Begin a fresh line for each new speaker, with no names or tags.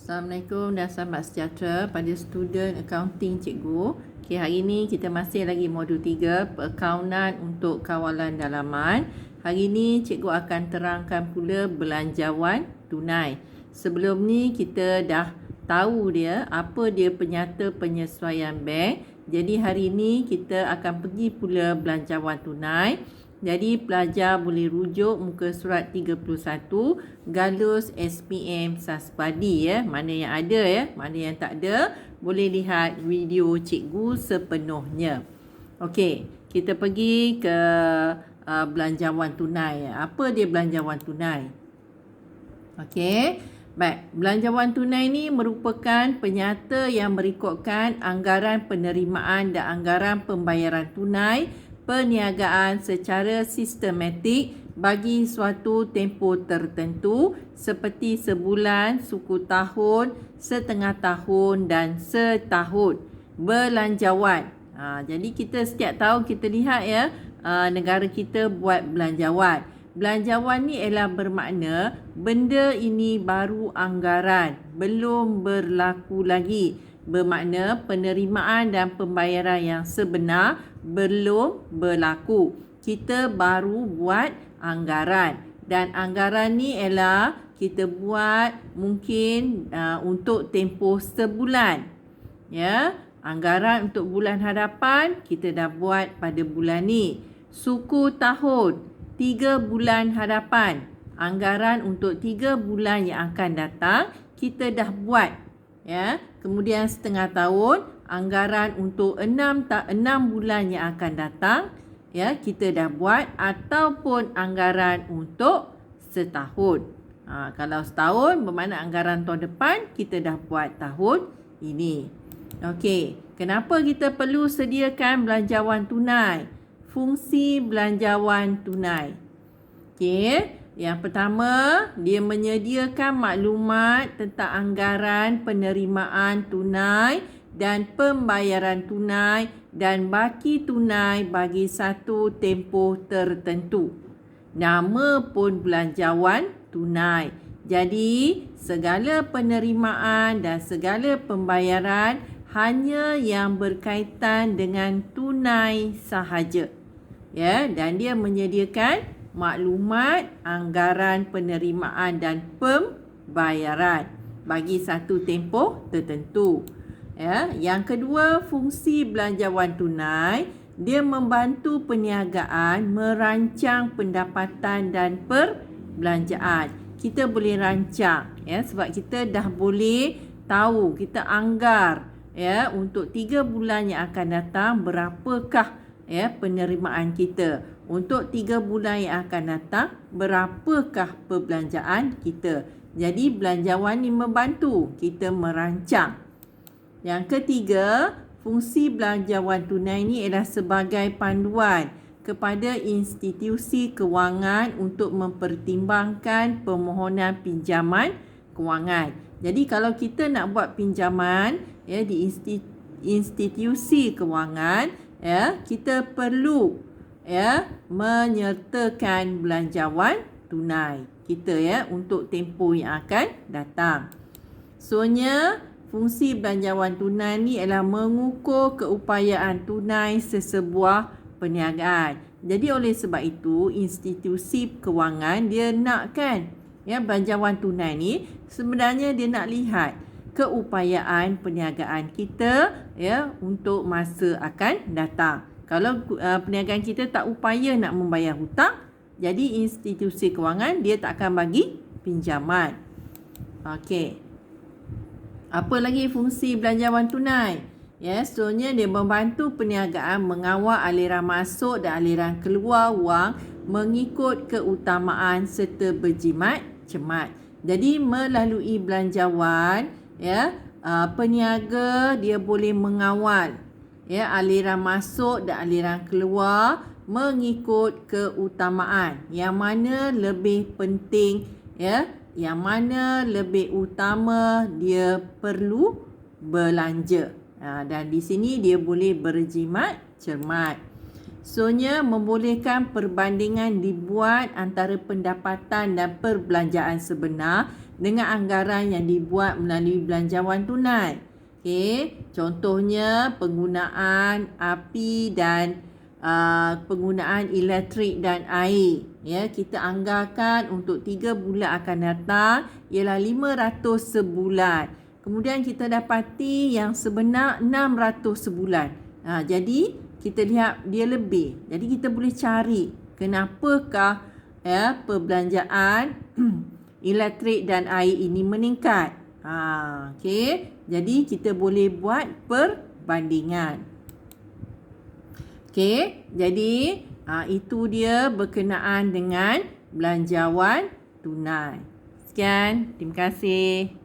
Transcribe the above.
Assalamualaikum dan selamat sejahtera pada student accounting cikgu. Okay, hari ini kita masih lagi modul 3 perakaunan untuk kawalan dalaman. Hari ini cikgu akan terangkan pula belanjawan tunai. Sebelum ni kita dah tahu dia apa dia penyata penyesuaian bank. Jadi hari ini kita akan pergi pula belanjawan tunai. Jadi pelajar boleh rujuk muka surat 31 Galus SPM Saspadi ya. Mana yang ada ya, mana yang tak ada boleh lihat video cikgu sepenuhnya. Okey, kita pergi ke belanjawan tunai. Apa dia belanjawan tunai? Okey. Baik, belanjawan tunai ni merupakan penyata yang merekodkan anggaran penerimaan dan anggaran pembayaran tunai perniagaan secara sistematik bagi suatu tempoh tertentu seperti sebulan, suku tahun, setengah tahun dan setahun. Belanjawan. Jadi kita setiap tahun kita lihat ya, negara kita buat belanjawan. Belanjawan ni ialah bermakna benda ini baru anggaran, belum berlaku lagi. Bermakna penerimaan dan pembayaran yang sebenar belum berlaku. Kita baru buat anggaran. Dan anggaran ni ialah kita buat mungkin untuk tempoh sebulan. Ya, anggaran untuk bulan hadapan kita dah buat pada bulan ni. Suku tahun 3 bulan hadapan. Anggaran untuk 3 bulan yang akan datang kita dah buat. Ya, kemudian setengah tahun, anggaran untuk 6 bulan yang akan datang ya kita dah buat, ataupun anggaran untuk setahun. Kalau setahun bermakna anggaran tahun depan kita dah buat tahun ini. Okey, kenapa kita perlu sediakan belanjawan tunai? Fungsi belanjawan tunai. Okey, yang pertama, dia menyediakan maklumat tentang anggaran penerimaan tunai dan pembayaran tunai dan baki tunai bagi satu tempoh tertentu. Nama pun belanjawan tunai. Jadi, segala penerimaan dan segala pembayaran hanya yang berkaitan dengan tunai sahaja. Ya, dan dia menyediakan maklumat anggaran penerimaan dan pembayaran bagi satu tempoh tertentu. Ya, yang kedua, fungsi belanjawan tunai, dia membantu perniagaan merancang pendapatan dan perbelanjaan. Kita boleh rancang ya, sebab kita dah boleh tahu, kita anggar ya untuk 3 bulan yang akan datang berapakah ya penerimaan kita. Untuk 3 bulan yang akan datang berapakah perbelanjaan kita. Jadi belanjawan ni membantu kita merancang. Yang ketiga, fungsi belanjawan tunai ni ialah sebagai panduan kepada institusi kewangan untuk mempertimbangkan permohonan pinjaman kewangan. Jadi kalau kita nak buat pinjaman ya di institusi kewangan ya, kita perlu ya menyertakan belanjawan tunai kita ya untuk tempoh yang akan datang. Soalnya fungsi belanjawan tunai ni ialah mengukur keupayaan tunai sesebuah perniagaan. Jadi oleh sebab itu institusi kewangan dia nakkan ya belanjawan tunai ni sebenarnya dia nak lihat keupayaan perniagaan kita ya untuk masa akan datang. Kalau perniagaan kita tak upaya nak membayar hutang, jadi institusi kewangan dia tak akan bagi pinjaman. Okey. Apa lagi fungsi belanjawan tunai? Ya, seterusnya dia membantu perniagaan mengawal aliran masuk dan aliran keluar wang mengikut keutamaan serta berjimat cermat. Jadi melalui belanjawan ya, peniaga dia boleh mengawal ya aliran masuk dan aliran keluar mengikut keutamaan. Yang mana lebih penting ya, yang mana lebih utama dia perlu belanja. Dan di sini dia boleh berjimat cermat. Sonya membolehkan perbandingan dibuat antara pendapatan dan perbelanjaan sebenar dengan anggaran yang dibuat melalui belanjawan tunai. Okey, contohnya penggunaan api dan penggunaan elektrik dan air. Ya, kita anggarkan untuk 3 bulan akan datang ialah 500 sebulan. Kemudian kita dapati yang sebenar 600 sebulan. Jadi kita lihat dia lebih. Jadi kita boleh cari kenapakah perbelanjaan elektrik dan air ini meningkat. Okey. Jadi kita boleh buat perbandingan. Okey. Jadi itu dia berkenaan dengan belanjawan tunai. Sekian. Terima kasih.